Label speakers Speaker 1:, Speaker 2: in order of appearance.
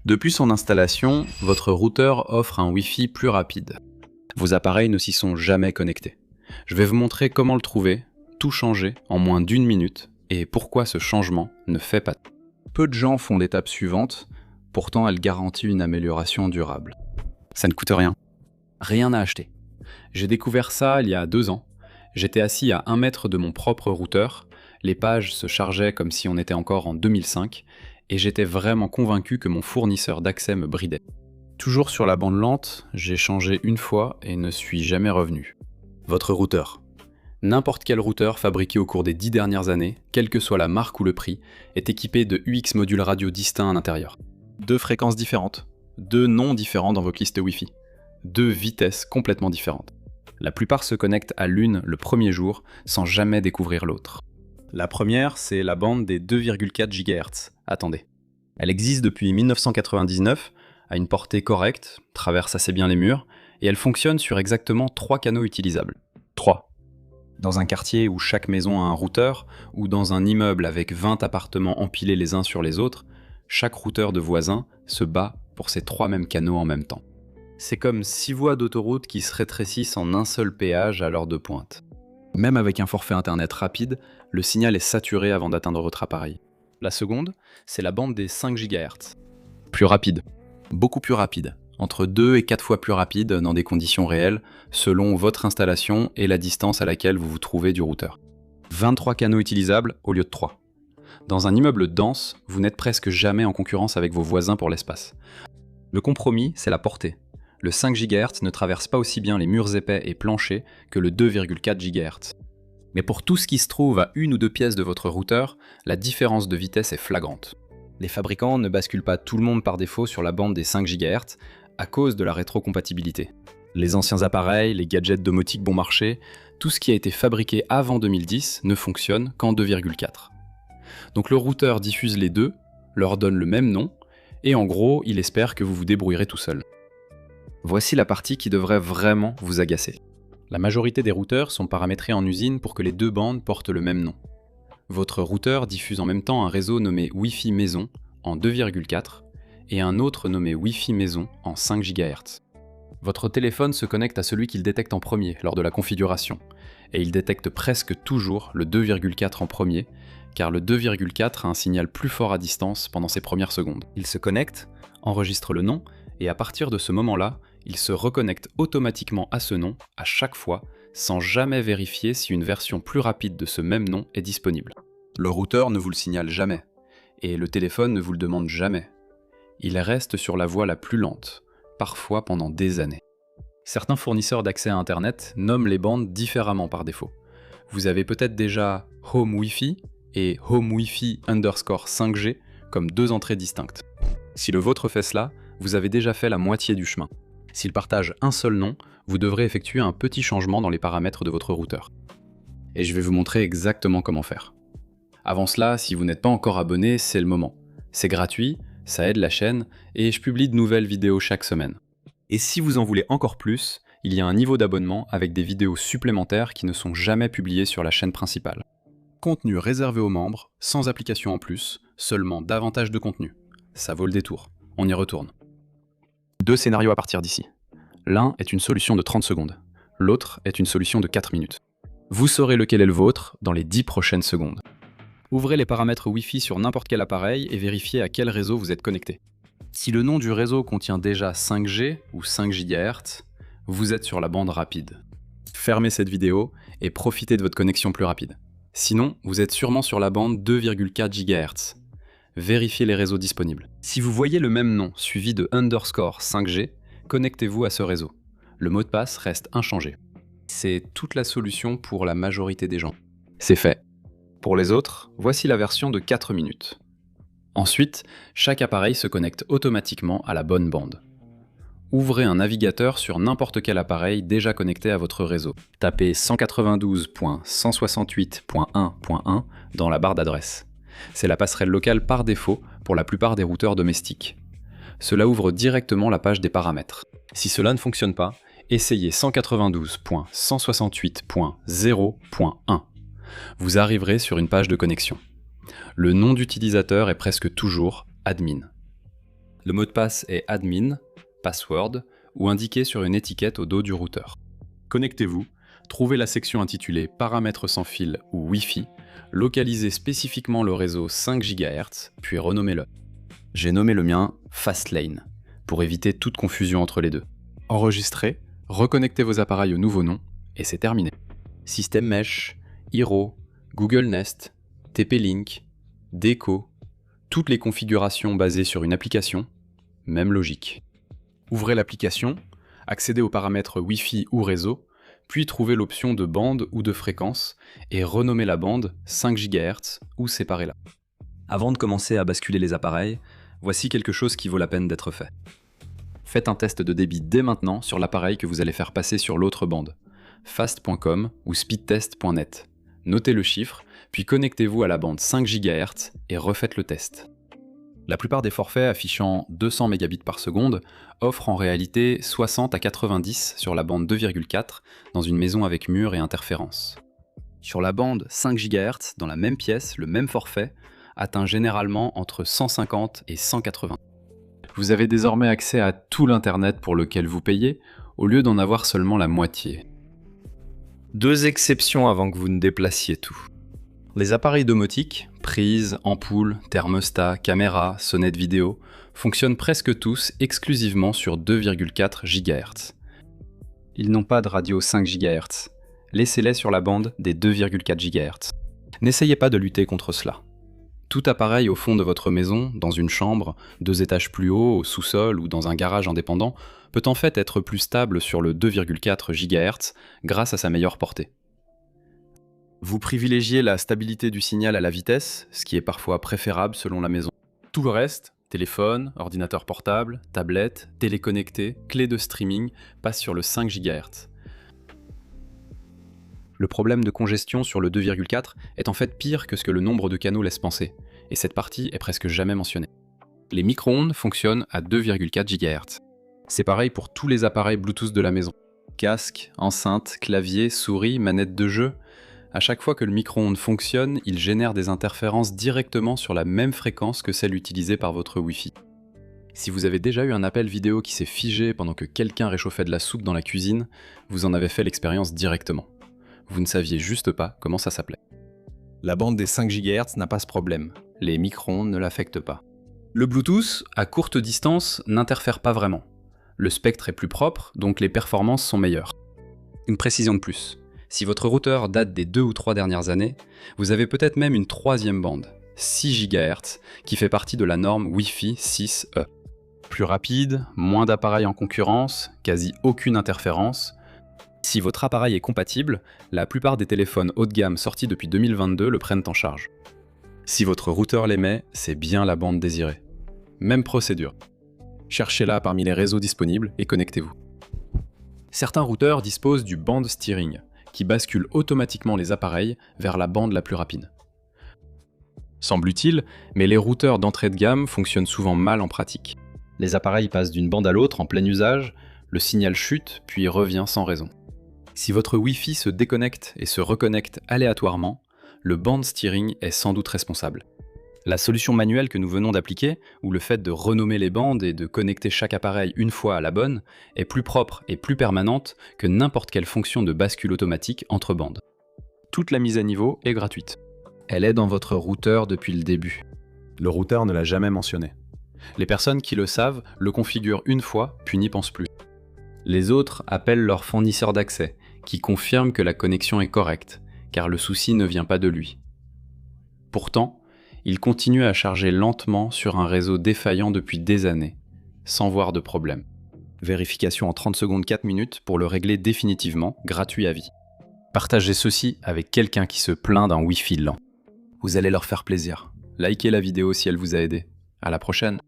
Speaker 1: Depuis son installation, votre routeur offre un Wi-Fi plus rapide. Vos appareils ne s'y sont jamais connectés. Je vais vous montrer comment le trouver, tout changer en moins d'1 minute et pourquoi ce changement ne fait pas. Peu de gens font l'étape suivante, pourtant elle garantit une amélioration durable. Ça ne coûte rien. Rien à acheter. J'ai découvert ça il y a 2 ans. J'étais assis à 1 mètre de mon propre routeur, les pages se chargeaient comme si on était encore en 2005, et j'étais vraiment convaincu que mon fournisseur d'accès me bridait. Toujours sur la bande lente, j'ai changé une fois et ne suis jamais revenu. Votre routeur. N'importe quel routeur fabriqué au cours des 10 dernières années, quelle que soit la marque ou le prix, est équipé de UX modules radio distincts à l'intérieur. 2 fréquences différentes, 2 noms différents dans votre liste Wi-Fi, 2 vitesses complètement différentes. La plupart se connectent à l'une le premier jour sans jamais découvrir l'autre. La première, c'est la bande des 2,4 GHz. Attendez. Elle existe depuis 1999, a une portée correcte, traverse assez bien les murs, et elle fonctionne sur exactement 3 canaux utilisables. 3. Dans un quartier où chaque maison a un routeur, ou dans un immeuble avec 20 appartements empilés les uns sur les autres, chaque routeur de voisin se bat pour ces 3 mêmes canaux en même temps. C'est comme 6 voies d'autoroute qui se rétrécissent en un seul péage à l'heure de pointe. Même avec un forfait internet rapide, le signal est saturé avant d'atteindre votre appareil. La seconde, c'est la bande des 5 GHz. Plus rapide. Beaucoup plus rapide. Entre 2 et 4 fois plus rapide dans des conditions réelles, selon votre installation et la distance à laquelle vous vous trouvez du routeur. 23 canaux utilisables au lieu de 3. Dans un immeuble dense, vous n'êtes presque jamais en concurrence avec vos voisins pour l'espace. Le compromis, c'est la portée. Le 5 GHz ne traverse pas aussi bien les murs épais et planchers que le 2,4 GHz. Mais pour tout ce qui se trouve à 1 ou 2 pièces de votre routeur, la différence de vitesse est flagrante. Les fabricants ne basculent pas tout le monde par défaut sur la bande des 5 GHz à cause de la rétrocompatibilité. Les anciens appareils, les gadgets domotiques bon marché, tout ce qui a été fabriqué avant 2010 ne fonctionne qu'en 2,4. Donc le routeur diffuse les deux, leur donne le même nom, et en gros, il espère que vous vous débrouillerez tout seul. Voici la partie qui devrait vraiment vous agacer. La majorité des routeurs sont paramétrés en usine pour que les 2 bandes portent le même nom. Votre routeur diffuse en même temps un réseau nommé Wi-Fi Maison en 2,4 et un autre nommé Wi-Fi Maison en 5 GHz. Votre téléphone se connecte à celui qu'il détecte en premier lors de la configuration, et il détecte presque toujours le 2,4 en premier, car le 2,4 a un signal plus fort à distance pendant ses premières secondes. Il se connecte, enregistre le nom, et à partir de ce moment-là, il se reconnecte automatiquement à ce nom à chaque fois, sans jamais vérifier si une version plus rapide de ce même nom est disponible. Le routeur ne vous le signale jamais, et le téléphone ne vous le demande jamais. Il reste sur la voie la plus lente, parfois pendant des années. Certains fournisseurs d'accès à Internet nomment les bandes différemment par défaut. Vous avez peut-être déjà Home Wi-Fi et Home Wi-Fi _ 5G comme 2 entrées distinctes. Si le vôtre fait cela, vous avez déjà fait la moitié du chemin. S'il partage un seul nom, vous devrez effectuer un petit changement dans les paramètres de votre routeur. Et je vais vous montrer exactement comment faire. Avant cela, si vous n'êtes pas encore abonné, c'est le moment. C'est gratuit, ça aide la chaîne, et je publie de nouvelles vidéos chaque semaine. Et si vous en voulez encore plus, il y a un niveau d'abonnement avec des vidéos supplémentaires qui ne sont jamais publiées sur la chaîne principale. Contenu réservé aux membres, sans application en plus, seulement davantage de contenu. Ça vaut le détour. On y retourne. 2 scénarios à partir d'ici. L'un est une solution de 30 secondes. L'autre est une solution de 4 minutes. Vous saurez lequel est le vôtre dans les 10 prochaines secondes. Ouvrez les paramètres Wi-Fi sur n'importe quel appareil et vérifiez à quel réseau vous êtes connecté. Si le nom du réseau contient déjà 5G ou 5 GHz, vous êtes sur la bande rapide. Fermez cette vidéo et profitez de votre connexion plus rapide. Sinon, vous êtes sûrement sur la bande 2,4 GHz. Vérifiez les réseaux disponibles. Si vous voyez le même nom suivi de _ 5G, connectez-vous à ce réseau. Le mot de passe reste inchangé. C'est toute la solution pour la majorité des gens. C'est fait. Pour les autres, voici la version de 4 minutes. Ensuite, chaque appareil se connecte automatiquement à la bonne bande. Ouvrez un navigateur sur n'importe quel appareil déjà connecté à votre réseau. Tapez 192.168.1.1 dans la barre d'adresse. C'est la passerelle locale par défaut pour la plupart des routeurs domestiques. Cela ouvre directement la page des paramètres. Si cela ne fonctionne pas, essayez 192.168.0.1. Vous arriverez sur une page de connexion. Le nom d'utilisateur est presque toujours admin. Le mot de passe est admin, password ou indiqué sur une étiquette au dos du routeur. Connectez-vous, trouvez la section intitulée Paramètres sans fil ou Wi-Fi, localisez spécifiquement le réseau 5 GHz, puis renommez-le. J'ai nommé le mien Fastlane, pour éviter toute confusion entre les deux. Enregistrez, reconnectez vos appareils au nouveau nom, et c'est terminé. Système Mesh, Eero, Google Nest, TP-Link, Deco, toutes les configurations basées sur une application, même logique. Ouvrez l'application, accédez aux paramètres Wi-Fi ou réseau, puis trouvez l'option de bande ou de fréquence et renommez la bande 5 GHz ou séparez-la. Avant de commencer à basculer les appareils, voici quelque chose qui vaut la peine d'être fait. Faites un test de débit dès maintenant sur l'appareil que vous allez faire passer sur l'autre bande, fast.com ou speedtest.net. Notez le chiffre, puis connectez-vous à la bande 5 GHz et refaites le test. La plupart des forfaits affichant 200 Mbps par seconde offrent en réalité 60 à 90 sur la bande 2,4 dans une maison avec mur et interférences. Sur la bande 5 GHz, dans la même pièce, le même forfait atteint généralement entre 150 et 180. Vous avez désormais accès à tout l'Internet pour lequel vous payez, au lieu d'en avoir seulement la moitié. 2 exceptions avant que vous ne déplaciez tout. Les appareils domotiques, prises, ampoules, thermostats, caméras, sonnettes vidéo, fonctionnent presque tous exclusivement sur 2,4 GHz. Ils n'ont pas de radio 5 GHz. Laissez-les sur la bande des 2,4 GHz. N'essayez pas de lutter contre cela. Tout appareil au fond de votre maison, dans une chambre, 2 étages plus haut, au sous-sol ou dans un garage indépendant, peut en fait être plus stable sur le 2,4 GHz grâce à sa meilleure portée. Vous privilégiez la stabilité du signal à la vitesse, ce qui est parfois préférable selon la maison. Tout le reste, téléphone, ordinateur portable, tablette, téléconnecté, clé de streaming, passe sur le 5 GHz. Le problème de congestion sur le 2,4 est en fait pire que ce que le nombre de canaux laisse penser, et cette partie est presque jamais mentionnée. Les micro-ondes fonctionnent à 2,4 GHz. C'est pareil pour tous les appareils Bluetooth de la maison. Casque, enceinte, clavier, souris, manette de jeu. À chaque fois que le micro-ondes fonctionne, il génère des interférences directement sur la même fréquence que celle utilisée par votre Wi-Fi. Si vous avez déjà eu un appel vidéo qui s'est figé pendant que quelqu'un réchauffait de la soupe dans la cuisine, vous en avez fait l'expérience directement. Vous ne saviez juste pas comment ça s'appelait. La bande des 5 GHz n'a pas ce problème. Les micro-ondes ne l'affectent pas. Le Bluetooth, à courte distance, n'interfère pas vraiment. Le spectre est plus propre, donc les performances sont meilleures. Une précision de plus. Si votre routeur date des 2 ou 3 dernières années, vous avez peut-être même une 3e bande, 6 GHz, qui fait partie de la norme Wi-Fi 6E. Plus rapide, moins d'appareils en concurrence, quasi aucune interférence. Si votre appareil est compatible, la plupart des téléphones haut de gamme sortis depuis 2022 le prennent en charge. Si votre routeur l'émet, c'est bien la bande désirée. Même procédure. Cherchez-la parmi les réseaux disponibles et connectez-vous. Certains routeurs disposent du band steering, qui bascule automatiquement les appareils vers la bande la plus rapide. Semble utile, mais les routeurs d'entrée de gamme fonctionnent souvent mal en pratique. Les appareils passent d'une bande à l'autre en plein usage, le signal chute puis revient sans raison. Si votre Wi-Fi se déconnecte et se reconnecte aléatoirement, le band steering est sans doute responsable. La solution manuelle que nous venons d'appliquer, ou le fait de renommer les bandes et de connecter chaque appareil une fois à la bonne, est plus propre et plus permanente que n'importe quelle fonction de bascule automatique entre bandes. Toute la mise à niveau est gratuite. Elle est dans votre routeur depuis le début. Le routeur ne l'a jamais mentionné. Les personnes qui le savent le configurent une fois, puis n'y pensent plus. Les autres appellent leur fournisseur d'accès, qui confirme que la connexion est correcte, car le souci ne vient pas de lui. Pourtant, il continue à charger lentement sur un réseau défaillant depuis des années, sans voir de problème. Vérification en 30 secondes 4 minutes pour le régler définitivement, gratuit à vie. Partagez ceci avec quelqu'un qui se plaint d'un Wi-Fi lent. Vous allez leur faire plaisir. Likez la vidéo si elle vous a aidé. À la prochaine.